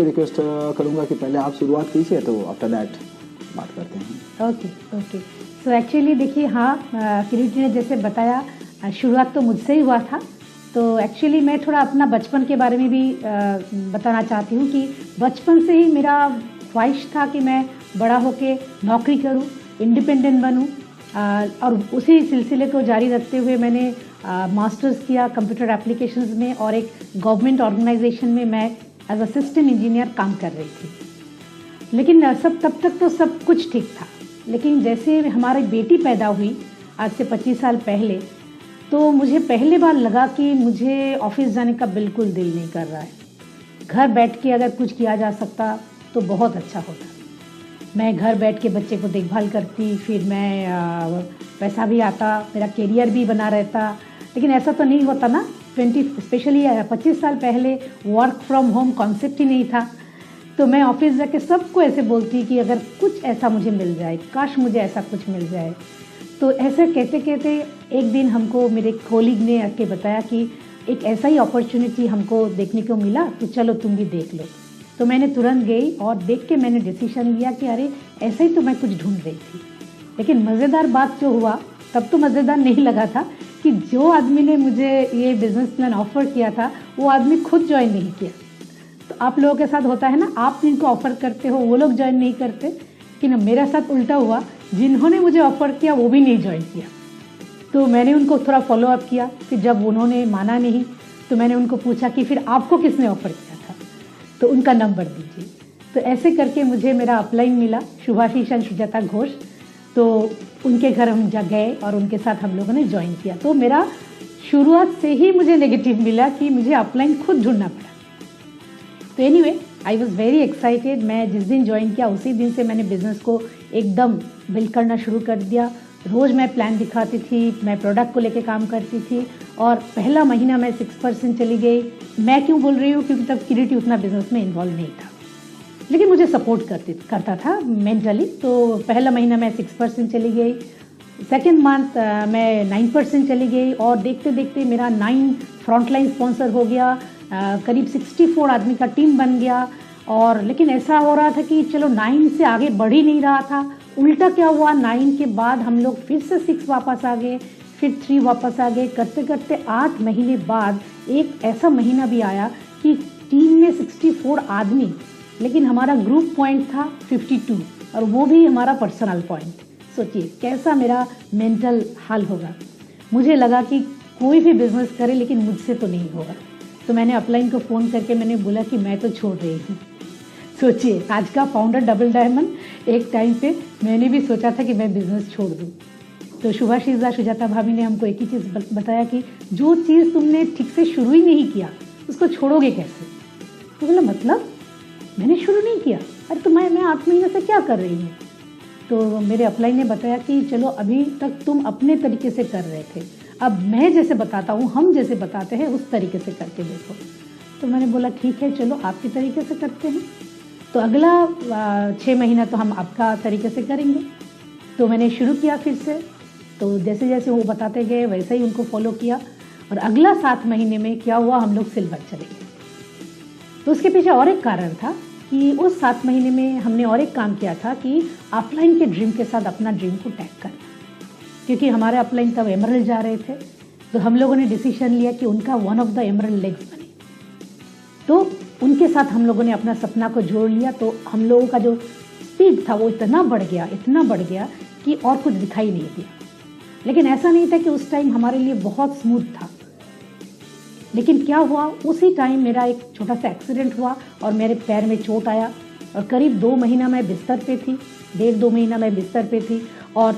Request करूंगा कि पहले आप शुरुआत कीजिए, तो आफ्टर दैट बात करते हैं। Okay okay. सो एक्चुअली देखिए, हाँ, किरीटी ने जैसे बताया, शुरुआत तो मुझसे ही हुआ था। तो एक्चुअली मैं थोड़ा अपना बचपन के बारे में भी बताना चाहती हूँ कि बचपन से ही मेरा ख्वाहिश था कि मैं बड़ा होके नौकरी करूँ, इंडिपेंडेंट बनूँ। और उसी सिलसिले को जारी रखते हुए मैंने मास्टर्स किया कंप्यूटर एप्लीकेशंस में, और एक गवर्नमेंट ऑर्गेनाइजेशन में मैं एज अ सिस्टम इंजीनियर काम कर रही थी। लेकिन सब तब तक तो सब कुछ ठीक था, लेकिन जैसे हमारी बेटी पैदा हुई आज से 25 साल पहले, तो मुझे पहली बार लगा कि मुझे ऑफिस जाने का बिल्कुल दिल नहीं कर रहा है। घर बैठ के अगर कुछ किया जा सकता तो बहुत अच्छा होता। मैं घर बैठ के बच्चे को देखभाल करती, फिर मैं पैसा भी आता, मेरा करियर भी बना रहता। लेकिन ऐसा तो नहीं होता ना। 25 साल पहले वर्क फ्रॉम होम कॉन्सेप्ट ही नहीं था। तो मैं ऑफिस जाके सबको ऐसे बोलती कि अगर कुछ ऐसा मुझे मिल जाए, काश मुझे ऐसा कुछ मिल जाए। तो ऐसे कहते कहते एक दिन हमको मेरे कोलीग ने आके बताया कि एक ऐसा ही अपॉर्चुनिटी हमको देखने को मिला, तो चलो तुम भी देख लो। तो मैंने तुरंत गई और देख के मैंने डिसीजन लिया कि अरे ऐसा ही तो मैं कुछ ढूंढ रही थी। लेकिन मज़ेदार बात जो हुआ, तब तो मज़ेदार नहीं लगा था कि जो आदमी ने मुझे ये बिजनेस प्लान ऑफर किया था, वो आदमी खुद ज्वाइन नहीं किया। तो आप लोगों के साथ होता है ना, आप जिनको ऑफर करते हो वो लोग ज्वाइन नहीं करते, कि मेरे साथ उल्टा हुआ, जिन्होंने मुझे ऑफर किया वो भी नहीं ज्वाइन किया। तो मैंने उनको थोड़ा फॉलो अप किया। फिर जब उन्होंने माना नहीं, तो मैंने उनको पूछा कि फिर आपको किसने ऑफर किया था, तो उनका नंबर दीजिए। तो ऐसे करके मुझे मेरा अपलाइन मिला, शुभाशीष एंड सुजाता घोष। तो उनके घर हम जा गए और उनके साथ हम लोगों ने ज्वाइन किया। तो मेरा शुरुआत से ही मुझे नेगेटिव मिला कि मुझे अपलाइन खुद ढूंढना पड़ा। तो anyway, I was very excited. मैं जिस दिन ज्वाइन किया उसी दिन से मैंने बिजनेस को एकदम बिल्ड करना शुरू कर दिया। रोज़ मैं प्लान दिखाती थी, मैं प्रोडक्ट को लेके काम करती थी, और पहला महीना मैं 6% चली गई। मैं क्यों बोल रही हूँ, क्योंकि तब किरीटी उतना बिजनेस में इन्वॉल्व नहीं था, लेकिन मुझे सपोर्ट करता था मेंटली। तो पहला महीना मैं 6% चली गई, सेकेंड मंथ मैं 9% चली गई, और देखते देखते मेरा 9 फ्रंटलाइन स्पॉन्सर हो गया। करीब 64 आदमी का टीम बन गया। और लेकिन ऐसा हो रहा था कि चलो 9 से आगे बढ़ ही नहीं रहा था। उल्टा क्या हुआ, 9 के बाद हम लोग फिर से 6 वापस आ गए, फिर 3 वापस आ गए। करते करते 8 महीने बाद एक ऐसा महीना भी आया कि टीम में 64 आदमी, लेकिन हमारा ग्रुप पॉइंट था 52, और वो भी हमारा पर्सनल पॉइंट। सोचिए कैसा मेरा मेंटल हाल होगा। मुझे लगा कि कोई भी बिजनेस करे लेकिन मुझसे तो नहीं होगा। तो मैंने अपलाइन को फ़ोन करके मैंने बोला कि मैं तो छोड़ रही हूँ। सोचिए, आज का फाउंडर डबल डायमंड, एक टाइम पे मैंने भी सोचा था कि मैं बिजनेस छोड़ दूँ। तो शुभाशीष सुजाता भाभी ने हमको एक ही चीज़ बताया कि जो चीज़ तुमने ठीक से शुरू ही नहीं किया उसको छोड़ोगे कैसे। तो बोला मतलब मैंने शुरू नहीं किया, अरे तो मैं 8 महीने से क्या कर रही हूँ। तो मेरे अपलाइन ने बताया कि चलो अभी तक तुम अपने तरीके से कर रहे थे, अब मैं जैसे बताता हूँ, हम जैसे बताते हैं उस तरीके से करके देखो। तो मैंने बोला ठीक है, चलो आपके तरीके से करते हैं। तो अगला 6 महीना तो हम आपका तरीके से करेंगे। तो मैंने शुरू किया फिर से। तो जैसे जैसे वो बताते गए वैसे ही उनको फॉलो किया, और अगला 7 महीने में क्या हुआ, हम लोग सिल्वर चले गए। तो उसके पीछे और एक कारण था कि उस 7 महीने में हमने और एक काम किया था कि अपलाइन के ड्रीम के साथ अपना ड्रीम को टैग करना, क्योंकि हमारे अपलाइन तब एमरल्ड जा रहे थे। तो हम लोगों ने डिसीजन लिया कि उनका one of the emerald legs बने। तो उनके साथ हम लोगों ने अपना सपना को जोड़ लिया। तो हम लोगों का जो स्पीड था वो इतना बढ़ गया कि और कुछ दिखाई नहीं दिया। लेकिन ऐसा नहीं था कि उस टाइम हमारे लिए बहुत स्मूथ था। लेकिन क्या हुआ, उसी टाइम मेरा एक छोटा सा एक्सीडेंट हुआ और मेरे पैर में चोट आया, और करीब 2 महीना मैं बिस्तर पे थी, 1.5-2 महीना मैं बिस्तर पे थी। और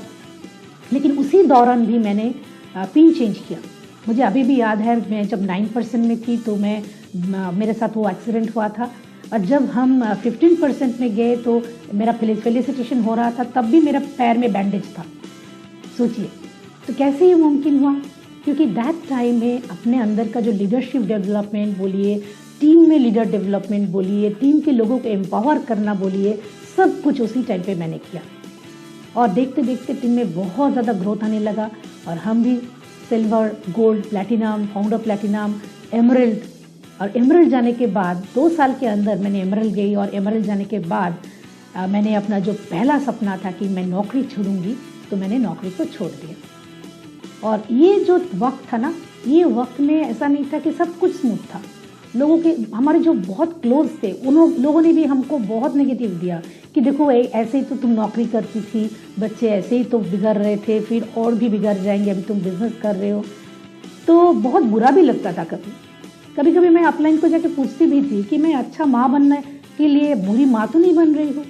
लेकिन उसी दौरान भी मैंने पिन चेंज किया। मुझे अभी भी याद है, मैं जब 9% में थी तो मेरे साथ वो एक्सीडेंट हुआ था, और जब हम 15% में गए तो मेरा फेलिसिटेशन हो रहा था, तब भी मेरा पैर में बैंडेज था। सोचिए तो कैसे ये मुमकिन हुआ, क्योंकि दैट टाइम में अपने अंदर का जो लीडरशिप डेवलपमेंट बोलिए, टीम में लीडर डेवलपमेंट बोलिए, टीम के लोगों को एम्पावर करना बोलिए, सब कुछ उसी टाइम पे मैंने किया। और देखते देखते टीम में बहुत ज़्यादा ग्रोथ आने लगा, और हम भी silver, gold, platinum, founder platinum, emerald, और एमरल्ड जाने के बाद 2 साल के अंदर मैंने एमरल्ड गई, और एमरल्ड जाने के बाद मैंने अपना जो पहला सपना था कि मैं नौकरी छोड़ूंगी, तो मैंने नौकरी को छोड़ दिया। और ये जो वक्त था ना, ये वक्त में ऐसा नहीं था कि सब कुछ स्मूथ था। लोगों के, हमारे जो बहुत क्लोज थे, उन लोगों ने भी हमको बहुत नेगेटिव दिया कि देखो ऐसे ही तो तुम नौकरी करती थी, बच्चे ऐसे ही तो बिगड़ रहे थे, फिर और भी बिगड़ जाएंगे, अभी तुम बिजनेस कर रहे हो। तो बहुत बुरा भी लगता था। कभी कभी मैं अपलाइन को जाके पूछती भी थी कि मैं अच्छा माँ बनने के लिए बुरी माँ तो नहीं बन रही हूँ।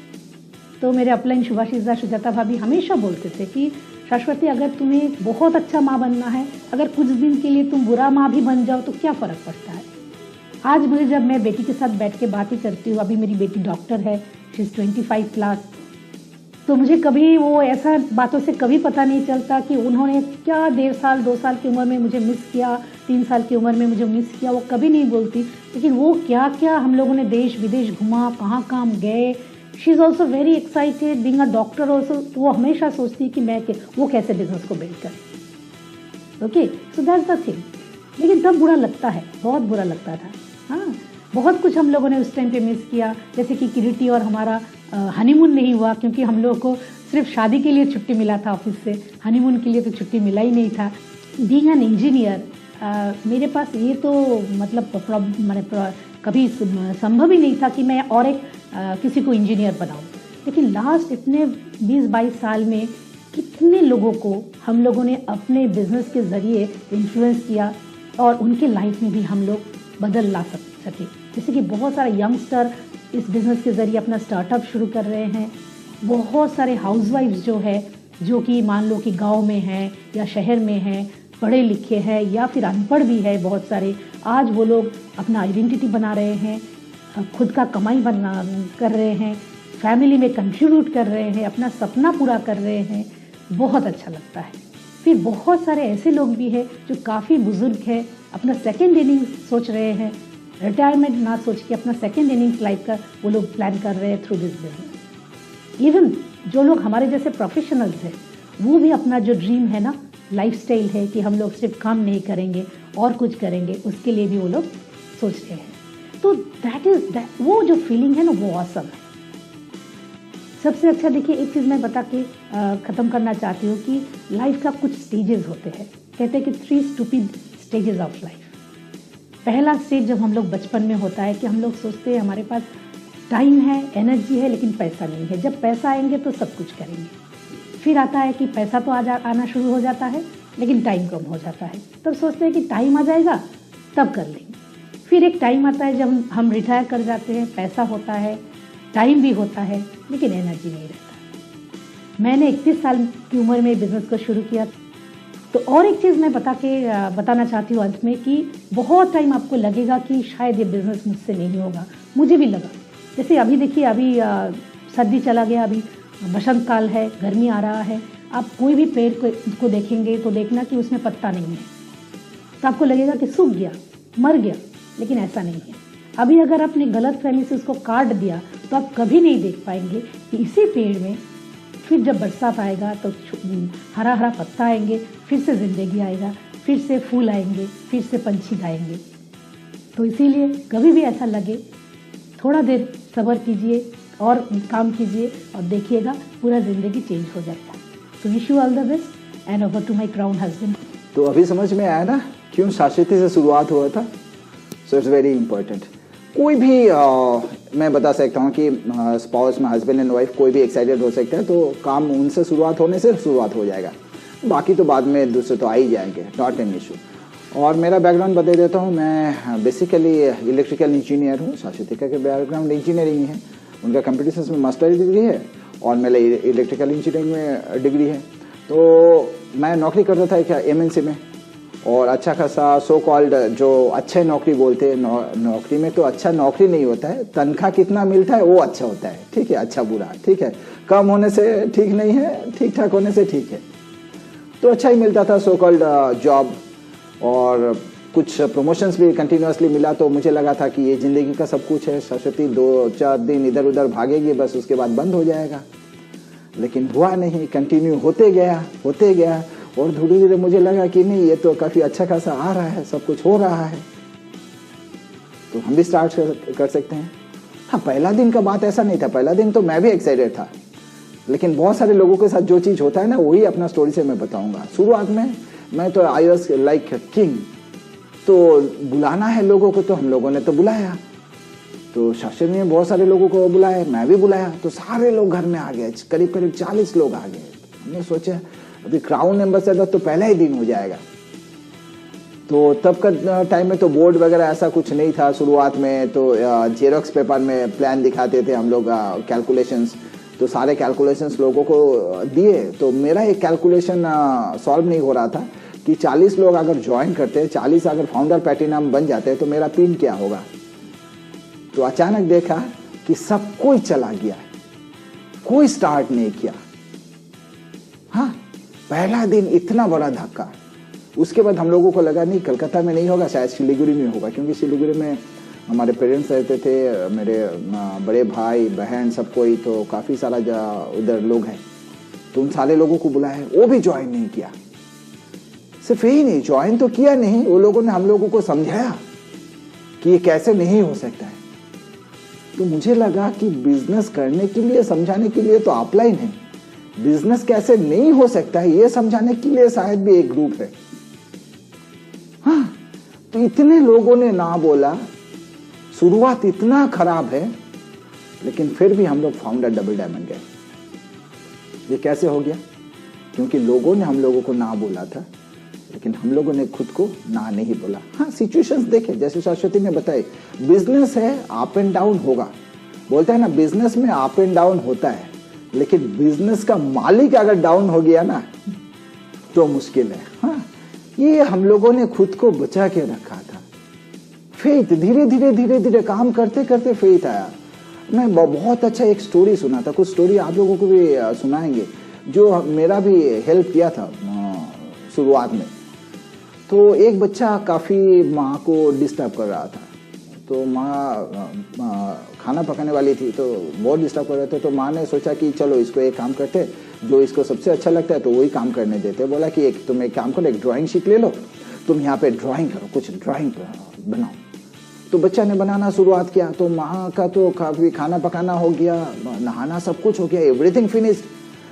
तो मेरे अपलाइन सुभाषिता सुजाता भाभी हमेशा बोलते थे कि शाश्वती, अगर तुम्हें बहुत अच्छा माँ बनना है, अगर कुछ दिन के लिए तुम बुरा माँ भी बन जाओ तो क्या फ़र्क पड़ता है। आज मुझे जब मैं बेटी के साथ बैठ के बात ही करती हूँ, अभी मेरी बेटी डॉक्टर है, शी इज़ 25 प्लस, तो मुझे कभी वो ऐसा बातों से कभी पता नहीं चलता कि उन्होंने क्या 1.5 साल 2 साल की उम्र में मुझे मिस किया, 3 साल की उम्र में मुझे मिस किया, वो कभी नहीं बोलती। लेकिन वो क्या क्या हम लोगों ने देश विदेश घुमा, कहाँ कहाँ गए। She is also very excited being a doctor also. वो हमेशा सोचती है कि वो कैसे बिजनेस को बिल्ड करें। Okay, so that's the thing. लेकिन तब बुरा लगता है, बहुत बुरा लगता था। हाँ, बहुत कुछ हम लोगों ने उस टाइम पे मिस किया, जैसे कि किरीटी और हमारा हनीमून नहीं हुआ, क्योंकि हम लोगों को सिर्फ शादी के लिए छुट्टी मिला था ऑफिस से, हनीमून के लिए तो छुट्टी मिला ही नहीं था। बीइंग एन इंजीनियर, मेरे पास ये तो मतलब कभी संभव ही नहीं था कि मैं और एक किसी को इंजीनियर बनाऊं। लेकिन लास्ट इतने 20-22 साल में कितने लोगों को हम लोगों ने अपने बिजनेस के ज़रिए इन्फ्लुएंस किया, और उनके लाइफ में भी हम लोग बदल ला सके। जैसे कि बहुत सारे यंगस्टर इस बिज़नेस के ज़रिए अपना स्टार्टअप शुरू कर रहे हैं। बहुत सारे हाउसवाइफ्स जो है, जो कि मान लो कि गांव में हैं या शहर में हैं, पढ़े लिखे हैं या फिर अनपढ़ भी है बहुत सारे, आज वो लोग अपना आइडेंटिटी बना रहे हैं, खुद का कमाई कर रहे हैं, फैमिली में कंट्रीब्यूट कर रहे हैं, अपना सपना पूरा कर रहे हैं। बहुत अच्छा लगता है। फिर बहुत सारे ऐसे लोग भी हैं जो काफ़ी बुजुर्ग हैं, अपना सेकेंड इनिंग्स सोच रहे हैं, रिटायरमेंट ना सोच के अपना सेकेंड इनिंग्स लाइफ का वो लोग प्लान कर रहे हैं थ्रू दिस बिजनेस। इवन जो लोग हमारे जैसे प्रोफेशनल्स हैं, वो भी अपना जो ड्रीम है ना, लाइफस्टाइल है कि हम लोग सिर्फ काम नहीं करेंगे और कुछ करेंगे, उसके लिए भी वो लोग सोच रहे हैं। तो दैट वो जो फीलिंग है ना, वो ऑसम है। सबसे अच्छा देखिए, एक चीज़ मैं बता के ख़त्म करना चाहती हूँ कि लाइफ का कुछ स्टेजेस होते हैं। कहते हैं कि 3 स्टूपिड स्टेजेस ऑफ लाइफ। पहला स्टेज जब हम लोग बचपन में होता है कि हम लोग सोचते हैं हमारे पास टाइम है, एनर्जी है, लेकिन पैसा नहीं है। जब पैसा आएंगे तो सब कुछ करेंगे। फिर आता है कि पैसा तो आना शुरू हो जाता है, लेकिन टाइम कम हो जाता है। तब सोचते हैं कि टाइम आ जाएगा तब कर लेंगे। फिर एक टाइम आता है जब हम रिटायर कर जाते हैं, पैसा होता है, टाइम भी होता है, लेकिन एनर्जी नहीं रहता। मैंने 31 साल की उम्र में बिज़नेस को शुरू किया। तो और एक चीज़ मैं बताना चाहती हूँ अंत में कि बहुत टाइम आपको लगेगा कि शायद ये बिज़नेस मुझसे नहीं होगा। मुझे भी लगा। जैसे अभी देखिए, अभी सर्दी चला गया, अभी बसंत काल है, गर्मी आ रहा है। आप कोई भी पेड़ को देखेंगे तो देखना कि उसमें पत्ता नहीं है, तो आपको लगेगा कि सूख गया, मर गया, लेकिन ऐसा नहीं है। अभी अगर आपने गलत फहमी से उसको काट दिया तो आप कभी नहीं देख पाएंगे कि इसी पेड़ में फिर जब बरसात आएगा तो हरा हरा पत्ता आएंगे, फिर से ज़िंदगी आएगा, फिर से फूल आएंगे, फिर से पंछी गाएंगे। तो इसीलिए कभी भी ऐसा लगे, थोड़ा देर सब्र कीजिए और काम कीजिए और देखिएगा पूरा ज़िंदगी चेंज हो जाएगा। तो wish you all the best and over to my crown husband. तो अभी समझ में आया ना क्यों शाश्वती से शुरुआत हुआ था। So it's very important. कोई भी मैं बता सकता हूँ कि स्पाउस में हस्बैंड एंड वाइफ कोई भी एक्साइटेड हो सकता है, तो काम उनसे शुरुआत होने से शुरुआत हो जाएगा, बाकी तो बाद में दूसरे तो आ ही जाएंगे, नॉट एन इशू। और मेरा बैकग्राउंड बता देता हूँ। मैं बेसिकली इलेक्ट्रिकल इंजीनियर हूँ। शाश्वती का बैकग्राउंड इंजीनियरिंग है, उनका कंप्यूटर साइंस में मास्टर डिग्री है और मेरा इलेक्ट्रिकल इंजीनियरिंग में डिग्री है। तो मैं नौकरी करता था क्या MNC में, और अच्छा खासा सो कॉल्ड जो अच्छे नौकरी बोलते हैं, नौकरी में तो अच्छा नौकरी नहीं होता है, तनख्वाह कितना मिलता है वो अच्छा होता है, ठीक है, अच्छा बुरा ठीक है, कम होने से ठीक नहीं है, ठीक ठाक होने से ठीक है। तो अच्छा ही मिलता था सो कॉल्ड जॉब, और कुछ प्रमोशंस भी कंटिन्यूसली मिला। तो मुझे लगा था कि ये ज़िंदगी का सब कुछ है, शाश्वती 2-4 दिन इधर उधर भागेगी बस, उसके बाद बंद हो जाएगा। लेकिन हुआ नहीं, कंटिन्यू होते गया और धीरे धीरे मुझे लगा कि नहीं, ये तो काफ़ी अच्छा खासा आ रहा है, सब कुछ हो रहा है। तो हम भी स्टार्ट कर सकते हैं। हाँ, पहला दिन का बात ऐसा नहीं था, पहला दिन तो मैं भी एक्साइटेड था, लेकिन बहुत सारे लोगों के साथ जो चीज़ होता है ना, वही अपना स्टोरी से मैं बताऊंगा। शुरुआत में मैं तो आई वाज लाइक किंग, तो बुलाना है लोगों को, तो हम लोगों ने तो बुलाया, तो शास्त्री ने बहुत सारे लोगों को बुलाया, मैं भी बुलाया, तो सारे लोग घर में आ गए, करीब करीब 40 लोग आ गए। हमने सोचा अभी क्राउन एम्बेसडर तो पहला ही दिन हो जाएगा। तो तब का टाइम में तो बोर्ड वगैरह ऐसा कुछ नहीं था शुरुआत में, तो जेरोक्स पेपर में प्लान दिखाते थे हम लोग, कैलकुलेशंस, तो सारे कैलकुलेशंस लोगों को दिए। तो मेरा एक कैलकुलेशन सॉल्व नहीं हो रहा था कि 40 लोग अगर ज्वाइन करते, 40 अगर फाउंडर प्लैटिनम बन जाते तो मेरा पिन क्या होगा। तो अचानक देखा कि सब कोई चला गया, कोई स्टार्ट नहीं किया। हाँ, पहला दिन इतना बड़ा धक्का। उसके बाद हम लोगों को लगा नहीं कलकत्ता में नहीं होगा, शायद सिलीगुड़ी में होगा, क्योंकि सिलीगुड़ी में हमारे पेरेंट्स रहते थे, मेरे बड़े भाई बहन सब कोई, तो काफ़ी सारा उधर लोग हैं। तो उन सारे लोगों को बुलाया, वो भी ज्वाइन नहीं किया। सिर्फ यही नहीं, ज्वाइन तो किया नहीं, वो लोगों ने हम लोगों को समझाया कि ये कैसे नहीं हो सकता है। तो मुझे लगा कि बिजनेस करने के लिए, समझाने के लिए तो ऑफलाइन है, बिजनेस कैसे नहीं हो सकता है ये समझाने के लिए शायद भी एक ग्रुप है। हाँ, तो इतने लोगों ने ना बोला, शुरुआत इतना खराब है, लेकिन फिर भी हम लोग फाउंडर डबल डायमंड गए। ये कैसे हो गया? क्योंकि लोगों ने हम लोगों को ना बोला था, लेकिन हम लोगों ने खुद को ना नहीं बोला। हाँ, सिचुएशंस देखे, जैसे सरस्वती ने बताई, बिजनेस है, अप एंड डाउन होगा। बोलते हैं ना, बिजनेस में अप एंड डाउन होता है, लेकिन बिजनेस का मालिक अगर डाउन हो गया ना तो मुश्किल है। हाँ, ये हम लोगों ने खुद को बचा के रखा था। फेथ, धीरे धीरे धीरे धीरे काम करते करते फेथ आया। मैं बहुत अच्छा एक स्टोरी सुना था, कुछ स्टोरी आप लोगों को भी सुनाएंगे, जो मेरा भी हेल्प किया था शुरुआत में। तो एक बच्चा काफ़ी माँ को डिस्टर्ब कर रहा था, तो माँ खाना पकाने वाली थी, तो बहुत डिस्टर्ब कर रहे थे। तो माँ ने सोचा कि चलो इसको एक काम करते, जो इसको सबसे अच्छा लगता है तो वही काम करने देते। बोला कि तुम एक काम करो, एक ड्राइंग शीट ले लो, तुम यहाँ पे ड्राइंग करो, कुछ ड्राइंग बनाओ। तो बच्चा ने बनाना शुरुआत किया। तो माँ का तो काफ़ी खाना पकाना हो गया, नहाना सब कुछ हो गया, एवरीथिंग फिनिश्ड,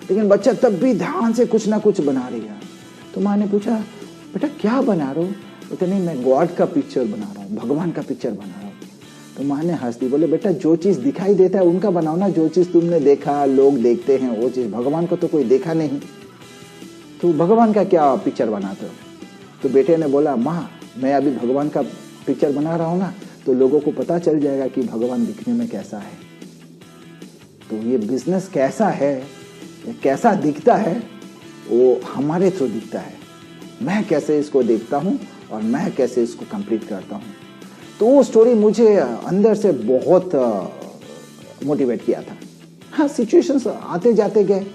लेकिन बच्चा तब भी ध्यान से कुछ ना कुछ बना रही है। तो माँ ने पूछा, बेटा क्या बना रहे हो? बोलते नहीं, मैं गॉड का पिक्चर बना रहा हूँ, भगवान का पिक्चर बना रहा हूँ। तो माँ ने हंस दी, बोले बेटा जो चीज़ दिखाई देता है उनका बनाओ ना, जो चीज़ तुमने देखा, लोग देखते हैं वो चीज़, भगवान को तो कोई देखा नहीं, तो भगवान का क्या पिक्चर बनाते हो? तो बेटे ने बोला, माँ मैं अभी भगवान का पिक्चर बना रहा हूँ ना, तो लोगों को पता चल जाएगा कि भगवान दिखने में कैसा है। तो ये बिजनेस कैसा है, कैसा दिखता है, वो हमारे थ्रू दिखता है। मैं कैसे इसको देखता हूँ और मैं कैसे इसको कंप्लीट करता हूँ। तो वो स्टोरी मुझे अंदर से बहुत मोटिवेट किया था। हाँ, सिचुएशंस आते जाते गए,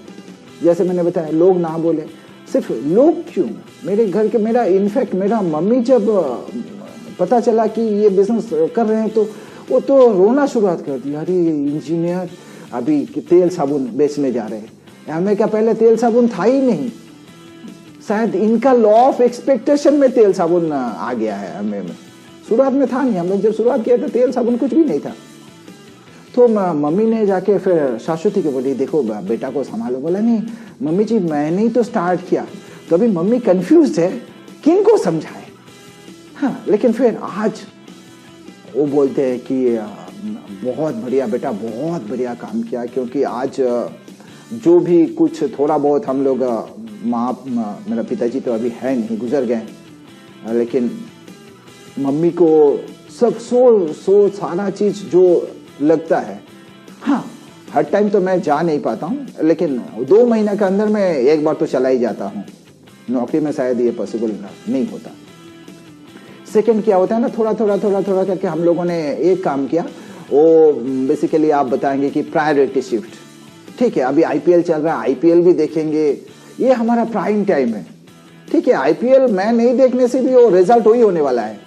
जैसे मैंने बताया, लोग ना बोले। सिर्फ लोग क्यों, मेरे घर के, इनफैक्ट मेरा मम्मी जब पता चला कि ये बिजनेस कर रहे हैं तो वो तो रोना शुरुआत कर दी। अरे इंजीनियर अभी तेल साबुन बेचने जा रहे हैं, हमें क्या पहले तेल साबुन था ही नहीं, शायद इनका लॉ ऑफ एक्सपेक्टेशन में तेल साबुन आ गया है। हमें शुरुआत में था नहीं, हम लोग जब शुरुआत किया था तेल साबुन कुछ भी नहीं था। तो मम्मी ने जाके फिर शाश्वती को बोली, देखो बेटा को संभालो। बोला नहीं मम्मी जी, मैंने ही तो स्टार्ट किया। तो अभी मम्मी कंफ्यूज है, किन को समझाए। हाँ, लेकिन फिर आज वो बोलते हैं कि बहुत बढ़िया बेटा, बहुत बढ़िया काम किया, क्योंकि आज जो भी कुछ थोड़ा बहुत हम लोग, मेरा पिताजी तो अभी है नहीं, गुजर गए, लेकिन मम्मी को सब सो सारा चीज़ जो लगता है। हाँ, हर टाइम तो मैं जा नहीं पाता हूँ, लेकिन 2 महीने के अंदर मैं एक बार तो चला ही जाता हूँ। नौकरी में शायद ये पॉसिबल नहीं होता। सेकंड क्या होता है ना, थोड़ा करके हम लोगों ने एक काम किया, वो बेसिकली आप बताएंगे कि प्रायोरिटी शिफ्ट। ठीक है, अभी आईपीएल चल रहा है, आईपीएल भी देखेंगे, ये हमारा प्राइम टाइम है। ठीक है, आईपीएल मैं नहीं देखने से भी वो रिजल्ट वही होने वाला है।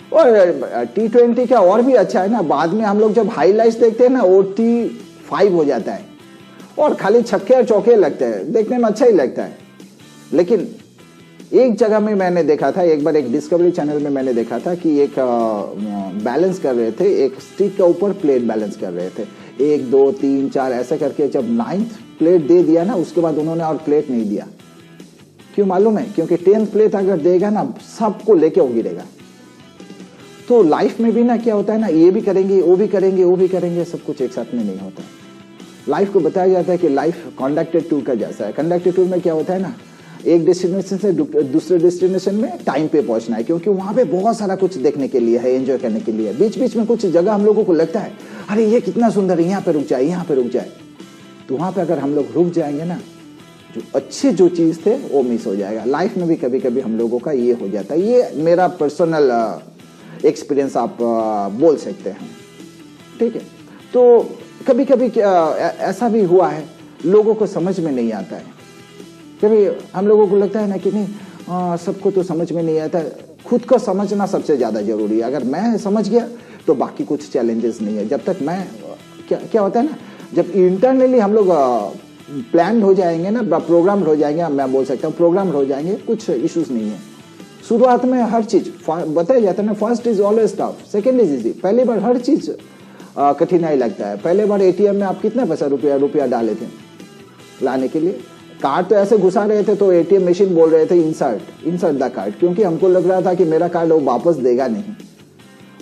और T20 का और भी अच्छा है ना, बाद में हम लोग जब हाईलाइट्स देखते हैं ना, वो T5 हो जाता है और खाली छक्के और चौके लगते हैं, देखने में अच्छा ही लगता है। लेकिन एक जगह में मैंने देखा था, एक बार एक डिस्कवरी चैनल में मैंने देखा था कि एक बैलेंस कर रहे थे, एक स्टिक के ऊपर प्लेट बैलेंस कर रहे थे, 1 2 3 4 ऐसे करके जब 9th प्लेट दे दिया ना, उसके बाद उन्होंने और प्लेट नहीं दिया। क्यों मालूम है? क्योंकि 10th प्लेट अगर देगा ना, सबको लेके वो गिरेगा। तो लाइफ में भी ना क्या होता है ना, ये भी करेंगे, वो भी करेंगे, वो भी करेंगे, सब कुछ एक साथ में नहीं होता। लाइफ को बताया जाता है कि लाइफ कंडक्टेड टूर का जैसा है। कंडक्टेड टूर में क्या होता है ना, एक डेस्टिनेशन से दूसरे डेस्टिनेशन में टाइम पे पहुंचना है, क्योंकि वहां पे बहुत सारा कुछ देखने के लिए है, एंजॉय करने के लिए। बीच बीच में कुछ जगह हम लोगों को लगता है अरे ये कितना सुंदर है, यहाँ पे रुक जाए, यहाँ पे रुक जाए। तो वहां पे अगर हम लोग रुक जाएंगे ना, जो अच्छे जो चीज थे वो मिस हो जाएगा। लाइफ में भी कभी कभी हम लोगों का ये हो जाता है। ये मेरा पर्सनल एक्सपीरियंस आप बोल सकते हैं, ठीक है। तो कभी कभी ऐसा भी हुआ है, लोगों को समझ में नहीं आता है। कभी हम लोगों को लगता है ना कि नहीं, सबको तो समझ में नहीं आता। खुद को समझना सबसे ज्यादा जरूरी है। अगर मैं समझ गया तो बाकी कुछ चैलेंजेस नहीं है। जब तक मैं क्या होता है ना, जब इंटरनली हम लोग प्लान हो जाएंगे ना, प्रोग्राम हो जाएंगे, मैं बोल सकता हूँ प्रोग्राम हो जाएंगे, कुछ इश्यूज नहीं है। शुरुआत में हर चीज बताया जाता है ना, first is always tough, second is easy. पहली बार हर चीज कठिनाई लगता है। पहले बार एटीएम में आप कितना पैसा रुपया डाले थे लाने के लिए? कार्ड तो ऐसे घुसा रहे थे तो एटीएम मशीन बोल रहे थे इंसर्ट द कार्ड, क्योंकि हमको लग रहा था कि मेरा कार्ड वो वापस देगा नहीं।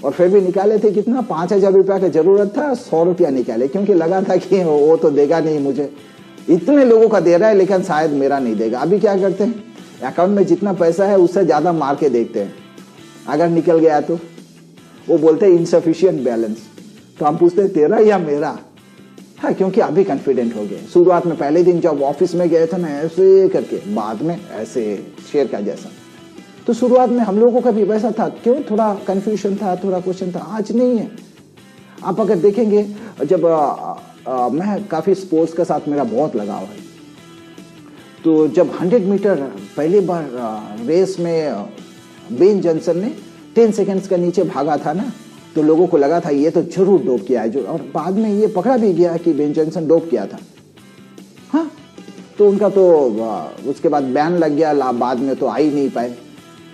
और फिर भी निकाले थे कितना, 5000 रुपया की जरूरत था, 100 रुपया निकाले, क्योंकि लगा था कि वो तो देगा नहीं मुझे। इतने लोगों का दे रहा है लेकिन शायद मेरा नहीं देगा। अभी क्या करते हैं, अकाउंट में जितना पैसा है उससे ज्यादा मार के देखते हैं। अगर निकल गया तो वो बोलते हैं इनसफिशियंट बैलेंस। तो हम पूछते हैं तेरा या मेरा? हाँ, क्योंकि अभी कॉन्फिडेंट हो गए। शुरुआत में पहले दिन जब ऑफिस में गए थे ना, ऐसे करके, बाद में ऐसे शेर का जैसा। तो शुरुआत में हम लोगों का भी वैसा था। क्यों? थोड़ा कंफ्यूजन था, थोड़ा क्वेश्चन था। आज नहीं है। आप अगर देखेंगे, जब मैं काफी स्पोर्ट्स के साथ मेरा बहुत लगाव है, तो जब 100 मीटर पहली बार रेस में बेन जॉनसन ने 10 सेकेंड्स का नीचे भागा था ना, तो लोगों को लगा था ये तो जरूर डोप किया है, और बाद में ये पकड़ा भी गया कि बेन जॉनसन डोप किया था। हाँ, तो उनका तो उसके बाद बैन लग गया, बाद में तो आ ही नहीं पाए।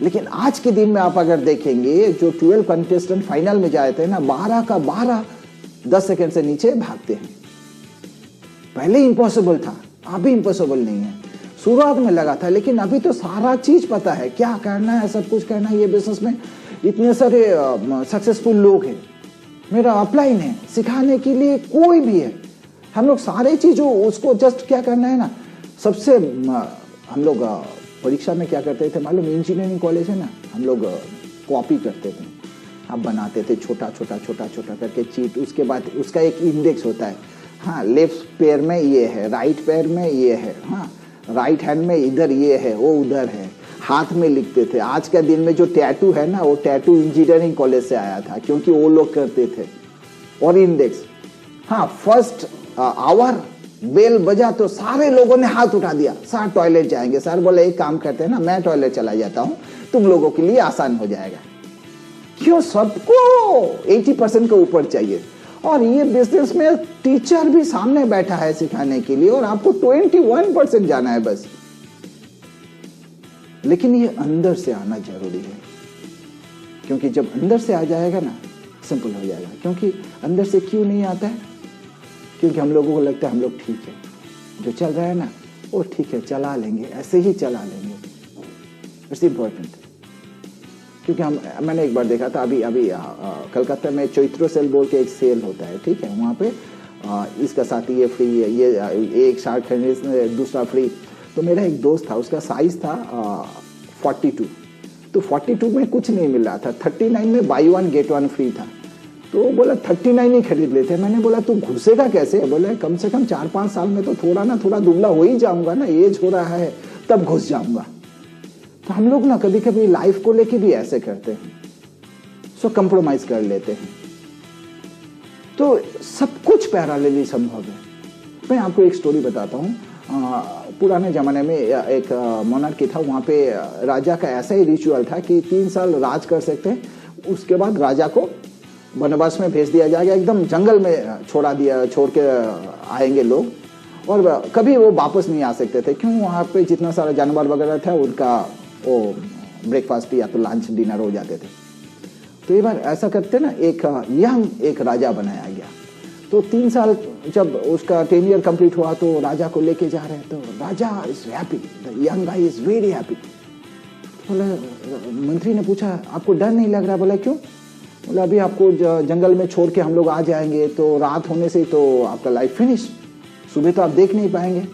लेकिन आज के दिन में आप अगर देखेंगे, जो 12 कंटेस्टेंट फाइनल में जाए थे ना, 12 का 12 10 सेकेंड से नीचे भागते हैं। पहले इम्पॉसिबल था, अभी इम्पॉसिबल नहीं है। शुरुआत में लगा था, लेकिन अभी तो सारा चीज पता है, क्या करना है, सब कुछ करना है। ये बिजनेस में इतने सारे सक्सेसफुल लोग हैं, मेरा अपलाइन है, सिखाने के लिए कोई भी है। हम लोग सारे चीजों उसको जस्ट क्या करना है ना। सबसे हम लोग परीक्षा में क्या करते थे मालूम? इंजीनियरिंग कॉलेज है ना, हम लोग कॉपी करते थे, हम बनाते थे छोटा छोटा छोटा छोटा करके चीट। उसके बाद उसका एक इंडेक्स होता है। हाँ, लेफ्ट पैर में ये है, राइट पैर में ये है, हाँ, राइट हैंड में इधर ये है, वो उधर है, हाथ में लिखते थे। आज के दिन में जो टैटू है ना, वो टैटू इंजीनियरिंग कॉलेज से आया था, क्योंकि वो लोग करते थे। और इंडेक्स, हाँ, फर्स्ट आवर बेल बजा तो सारे लोगों ने हाथ उठा दिया, सर टॉयलेट जाएंगे। सर बोले एक काम करते हैं ना, मैं टॉयलेट चला जाता हूं, तुम लोगों के लिए आसान हो जाएगा। क्यों? सबको 80% के ऊपर चाहिए। और ये बिजनेस में टीचर भी सामने बैठा है सिखाने के लिए, और आपको 21% जाना है बस। लेकिन ये अंदर से आना जरूरी है, क्योंकि जब अंदर से आ जाएगा ना, सिंपल हो जाएगा। क्योंकि अंदर से क्यों नहीं आता है? क्योंकि हम लोगों को लगता है हम लोग ठीक है, जो चल रहा है ना वो ठीक है, चला लेंगे, ऐसे ही चला लेंगे। It's important. क्योंकि मैंने एक बार देखा था, अभी कलकत्ता में चैत्रो सेल बोल के एक सेल होता है, ठीक है, वहाँ पे इसका साथ ये फ्री है, ये एक शर्ट खरीदने से दूसरा फ्री। तो मेरा एक दोस्त था, उसका साइज था 42, तो 42 में कुछ नहीं मिल रहा था, 39 में बाई 1 गेट 1 फ्री था। तो बोला 39 ही खरीद लेते। मैंने बोला तू घुसेगा कैसे? बोला कम से कम 4-5 साल में तो थोड़ा ना थोड़ा दुबला हो ही जाऊंगा ना, एज हो रहा है, तब घुस जाऊंगा। तो हम लोग ना कभी कभी लाइफ को लेके भी ऐसे करते हैं, सो कंप्रोमाइज कर लेते हैं। तो सब कुछ पैरेलली संभव है। मैं आपको एक स्टोरी बताता हूँ। पुराने जमाने में एक मोनार्की था, वहाँ पे राजा का ऐसा ही रिचुअल था कि 3 साल राज कर सकते हैं, उसके बाद राजा को वनवास में भेज दिया जाएगा, एकदम जंगल में छोड़ के आएंगे लोग, और कभी वो वापस नहीं आ सकते थे। क्यों? वहाँ पे जितना सारा जानवर वगैरह था उनका वो ब्रेकफास्ट या तो लंच डिनर हो जाते थे। तो एक बार ऐसा करते ना, एक यंग एक राजा बनाया गया। तो 3 साल जब उसका 10 ईयर कंप्लीट हुआ तो राजा को लेके जा रहे हैं, तो raja is happy, the young guy is very happy. बोला, मंत्री ने पूछा आपको डर नहीं लग रहा? बोला क्यों? बोला अभी आपको जंगल में छोड़ के हम लोग आ जाएंगे तो रात होने से तो आपका लाइफ फिनिश, सुबह तो आप देख नहीं पाएंगे।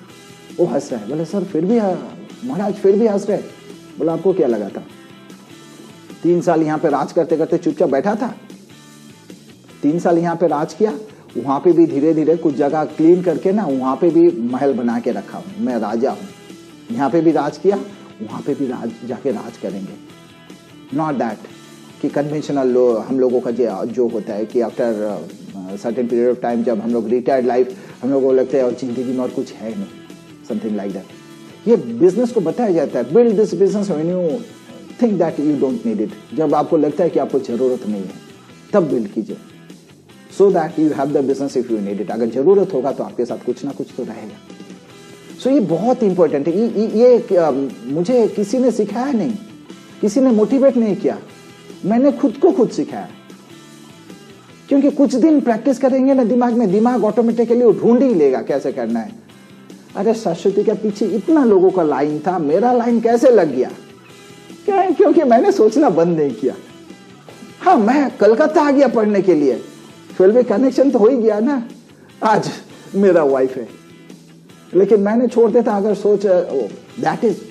वो हंस रहा है। बोला सर फिर भी महाराज फिर भी हंस रहे। बोला आपको क्या लगा था? 3 साल यहाँ पे राज करते करते चुपचाप बैठा था। 3 साल यहाँ पे राज किया, वहां पे भी धीरे धीरे कुछ जगह क्लीन करके ना वहां पे भी महल बना के रखा हूं, मैं राजा हूं। यहाँ पे भी राज किया, वहां पे भी जाके राज करेंगे। नॉट दैट कि कन्वेंशनल हम लोगों का जो होता है कि after certain period of time जब हम लोग रिटायर्ड लाइफ हम लोगों को लगता है और जिंदगी में और कुछ है नहीं, समथिंग लाइक दैट। ये बिजनेस को बताया जाता है, build this business when you think that you don't need it. जब आपको लगता है कि आपको जरूरत नहीं है तब बिल्ड कीजिए, so that you have the business if you need it. अगर जरूरत होगा तो आपके साथ कुछ ना कुछ तो रहेगा। सो ये बहुत इंपॉर्टेंट है। ये मुझे किसी ने सिखाया नहीं, किसी ने मोटिवेट नहीं किया, मैंने खुद को खुद सिखाया। क्योंकि कुछ दिन प्रैक्टिस करेंगे ना दिमाग में, दिमाग ऑटोमेटिकली ढूंढ ही लेगा कैसे करना है। अरे सरस्वती के पीछे इतना लोगों का लाइन था, मेरा लाइन कैसे लग गया? क्योंकि मैंने सोचना बंद नहीं किया। हाँ, मैं कलकत्ता आ गया पढ़ने के लिए, फिर भी कनेक्शन तो हो ही गया ना, आज मेरा वाइफ है। लेकिन मैंने छोड़ देता अगर सोच, that is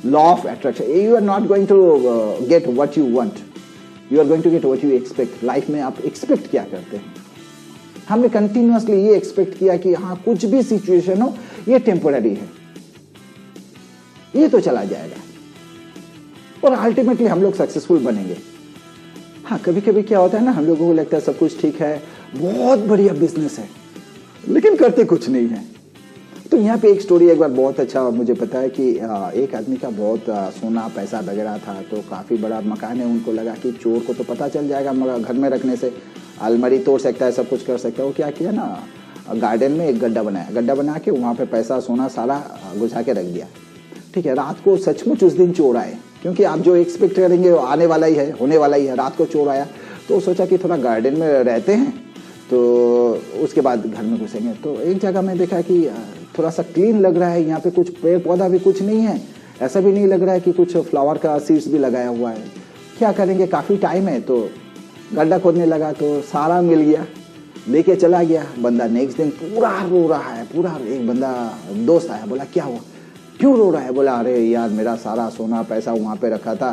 law of attraction. You are not going to get what you want, you are going to get what you expect. Life में आप एक्सपेक्ट क्या करते हैं? हमने कंटिन्यूअसली ये एक्सपेक्ट किया कि हाँ कुछ भी सिचुएशन हो ये टेम्पोररी है, ये तो चला जाएगा और अल्टीमेटली हम लोग सक्सेसफुल बनेंगे। हाँ, कभी कभी क्या होता है ना, हम लोगों को लगता है सब कुछ ठीक है, बहुत बढ़िया बिजनेस है, लेकिन करते कुछ नहीं है। तो यहाँ पे एक स्टोरी एक बार बहुत अच्छा मुझे पता है कि एक आदमी का बहुत सोना पैसा वगैरह था, तो काफ़ी बड़ा मकान है। उनको लगा कि चोर को तो पता चल जाएगा घर में रखने से, अलमारी तोड़ सकता है, सब कुछ कर सकता है। वो क्या किया ना, गार्डन में एक गड्ढा बनाया, गड्ढा बना के वहाँ पे पैसा सोना सारा घुसा के रख दिया। ठीक है, रात को सचमुच उस दिन चोर आए, क्योंकि आप जो एक्सपेक्ट करेंगे वो आने वाला ही है, होने वाला ही है। रात को चोर आया तो सोचा कि थोड़ा गार्डन में रहते हैं तो उसके बाद घर में घुसेंगे। तो एक जगह में देखा कि थोड़ा सा क्लीन लग रहा है, यहाँ पे कुछ पेड़ पौधा भी कुछ नहीं है, ऐसा भी नहीं लग रहा है कि कुछ फ्लावर का सीड्स भी लगाया हुआ है। क्या करेंगे, काफ़ी टाइम है। तो गड्ढा खोदने लगा तो सारा मिल गया, लेके चला गया बंदा। नेक्स्ट दिन पूरा रो रहा है, पूरा। एक बंदा दोस्त आया, बोला क्या हुआ, क्यों रो रहा है? बोला अरे यार मेरा सारा सोना पैसा वहाँ पे रखा था,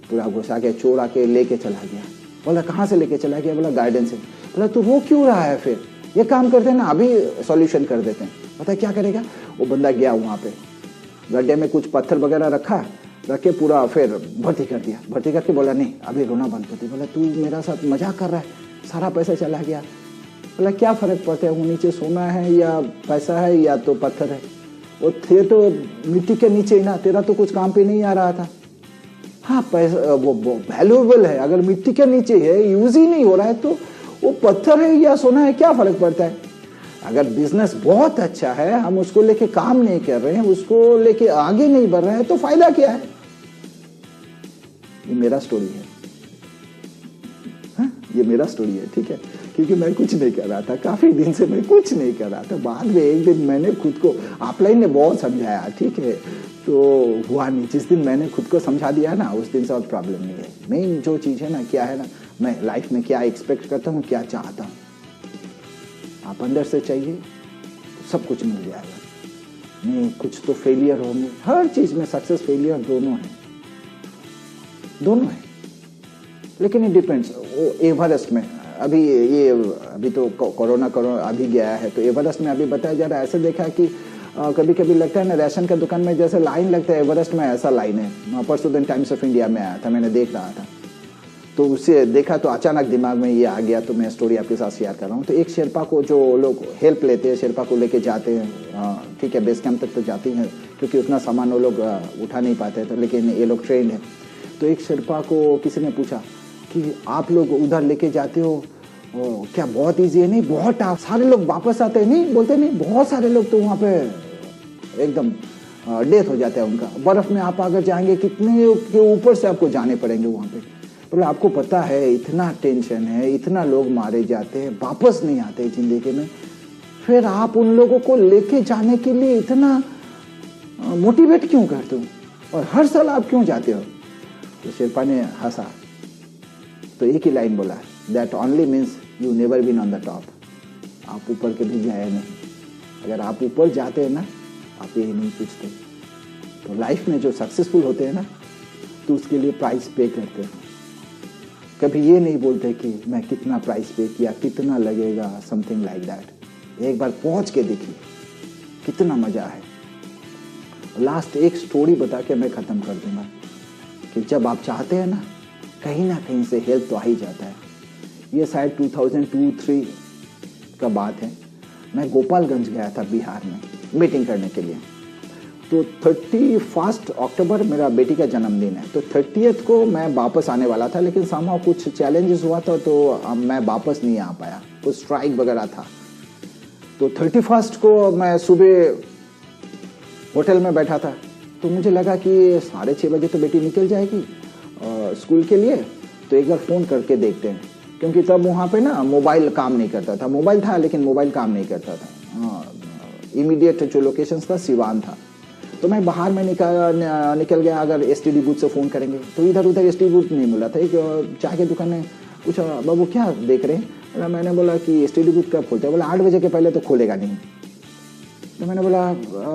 पूरा घुसा के चोर आके लेके चला गया। बोला कहाँ से लेके चला गया? बोला गार्डन से। बोला तू रो क्यों रहा है? फिर ये काम करते हैं ना, अभी सॉल्यूशन कर देते हैं। पता है क्या करेगा? वो बंदा गया वहाँ पे, गड्ढे में कुछ पत्थर वगैरह रख के पूरा फिर भर्ती कर दिया। भर्ती करके बोला नहीं अभी रोना बंद कर दे। बोला तू मेरा साथ मजाक कर रहा है, सारा पैसा चला गया। बोला क्या फर्क पड़ता है, वो नीचे सोना है या पैसा है या तो पत्थर है? वो थे तो मिट्टी के नीचे ही ना, तेरा तो कुछ काम पे नहीं आ रहा था। हाँ, पैसा वो वैल्यूएबल है, अगर मिट्टी के नीचे है, यूज ही नहीं हो रहा है, तो वो पत्थर है या सोना है, क्या फर्क पड़ता है? अगर बिजनेस बहुत अच्छा है, हम उसको लेके काम नहीं कर रहे हैं, उसको लेके आगे नहीं बढ़ रहे हैं, तो फायदा क्या है? ये मेरा स्टोरी है। हाँ, ये मेरा स्टोरी है, ठीक है, क्योंकि मैं कुछ नहीं कर रहा था, काफी दिन से मैं कुछ नहीं कर रहा था। बाद में एक दिन मैंने खुद को, ऑफलाइन ने बहुत समझाया, ठीक है, तो हुआ नहीं। जिस दिन मैंने खुद को समझा दिया ना, उस दिन से और प्रॉब्लम नहीं है। मेन जो चीज है ना, क्या है ना, मैं लाइफ में क्या एक्सपेक्ट करता हूँ, क्या चाहता हूँ, आप अंदर से चाहिए तो सब कुछ मिल जाएगा। नहीं, कुछ तो फेलियर होंगे, हर चीज में सक्सेस फेलियर दोनों है, दोनों है। लेकिन इट डिपेंड्स। वो एवरेस्ट में अभी तो कोरोना अभी गया है, तो एवरेस्ट में अभी बताया जा रहा है, ऐसे देखा कि कभी कभी लगता है ना, राशन का दुकान में जैसे लाइन लगता है, एवरेस्ट में ऐसा लाइन है। परसों दिन टाइम्स ऑफ इंडिया में आया था, मैंने देख रहा था, तो उससे देखा तो अचानक दिमाग में ये आ गया, तो मैं स्टोरी आपके साथ शेयर कर रहा हूँ। तो एक शेरपा को जो लोग हेल्प लेते हैं, शेरपा को लेके जाते हैं, ठीक है, बेस कैंप तक तो जाती हैं, क्योंकि उतना सामान वो लोग उठा नहीं पाते थे, लेकिन ये लोग ट्रेंड है। तो एक शेरपा को किसी ने पूछा कि आप लोग उधर लेके जाते हो, क्या बहुत ईजी है? नहीं, बहुत टाफ, सारे लोग वापस आते हैं। नहीं, बोलते नहीं, बहुत सारे लोग तो वहाँ पे एकदम डेथ हो जाता है उनका। बर्फ में आप अगर जाएंगे कितने के ऊपर से आपको जाने पड़ेंगे वहाँ पे। मतलब आपको पता है इतना टेंशन है, इतना लोग मारे जाते हैं, वापस नहीं आते जिंदगी में, फिर आप उन लोगों को लेके जाने के लिए इतना मोटिवेट क्यों करते हो और हर साल आप क्यों जाते हो? तो शेरपा ने हंसा तो एक ही लाइन बोला, that only means you never been on the top. आप ऊपर कभी गए नहीं। अगर आप ऊपर जाते हैं ना, आप यही नहीं पूछते। तो लाइफ में जो सक्सेसफुल होते हैं ना, तो उसके लिए प्राइस पे करते हैं। कभी ये नहीं बोलते कि मैं कितना प्राइस पे किया, कितना लगेगा, समथिंग लाइक दैट। एक बार पहुंच के देखिए कितना मजा है। लास्ट एक स्टोरी बता के मैं खत्म कर दूंगा कि जब आप चाहते हैं ना कहीं से हेल्प तो आ ही जाता है। ये शायद 2002-03 का बात है। मैं गोपालगंज गया था बिहार में मीटिंग करने के लिए। तो 31 अक्टूबर मेरा बेटी का जन्मदिन है। तो 30th को मैं वापस आने वाला था, लेकिन सामहाउ कुछ चैलेंजेस हुआ था तो मैं वापस नहीं आ पाया, कुछ स्ट्राइक वगैरह था। तो 31 को मैं सुबह होटल में बैठा था, तो मुझे लगा कि 6:30 बजे तो बेटी निकल जाएगी स्कूल के लिए, तो एक बार फ़ोन करके देखते हैं। क्योंकि तब वहाँ पे ना मोबाइल काम नहीं करता था। मोबाइल था लेकिन मोबाइल काम नहीं करता था। इमीडिएट जो लोकेशन था सिवान था। तो मैं बाहर में निकल गया। अगर एसटीडी बूथ से फ़ोन करेंगे तो इधर उधर एसटीडी बूथ नहीं मिला था। एक चाय की दुकान में पूछा, बाबू क्या देख रहे हैं? मैंने बोला कि एसटीडी बूथ कब खोलते हैं? बोला 8 बजे के पहले तो खोलेगा नहीं। तो मैंने बोला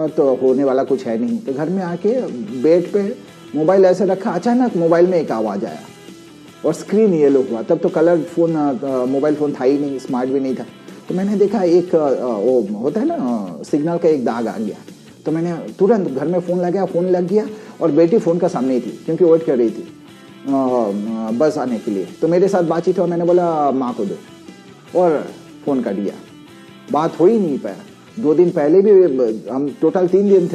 तो होने वाला कुछ है नहीं। तो घर में आके बेड पे मोबाइल ऐसे रखा, अचानक मोबाइल में एक आवाज़ आया और स्क्रीन येलो हुआ। तब तो कलर फोन मोबाइल फ़ोन था ही नहीं, स्मार्ट भी नहीं था। तो मैंने देखा एक वो होता है ना सिग्नल का एक दाग आ गया। तो मैंने तुरंत घर में फ़ोन लगाया, फ़ोन लग गया और बेटी फ़ोन का सामने ही थी क्योंकि वेट कर रही थी बस आने के लिए। तो मेरे साथ बातचीत हुआ, मैंने बोला माँ को दो और फ़ोन कर दिया। बात हो ही नहीं पाया। 2 दिन पहले भी हम टोटल 3 दिन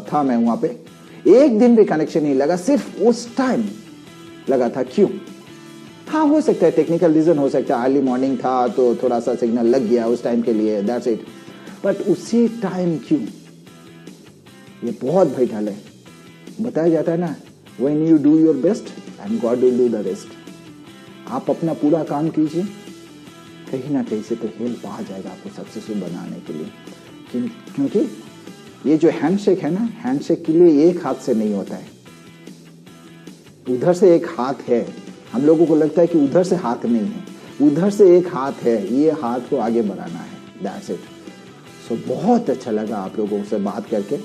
था मैं वहाँ पे, एक दिन भी कनेक्शन नहीं लगा, सिर्फ उस टाइम लगा था। क्यों? हाँ हो सकता है टेक्निकल रीजन हो सकता है, अर्ली मॉर्निंग था तो थोड़ा सा सिग्नल लग गया उस टाइम के लिए, दैट्स इट। बट उसी टाइम क्यों? ये बहुत वाइटल है। बताया जाता है ना, when you do your best and God will do the rest. आप अपना पूरा काम कीजिए, कहीं ना कहीं से तो हेल्प आ जाएगा आपको सक्सेसफुल बनाने के लिए। क्योंकि ये जो हैंडशेक है ना, हैंडशेक के लिए एक हाथ से नहीं होता है, उधर से एक हाथ है। हम लोगों को लगता है कि उधर से हाथ नहीं है, उधर से एक हाथ है, ये हाथ को आगे बढ़ाना है, दैट्स इट। सो बहुत अच्छा लगा आप लोगों से बात करके।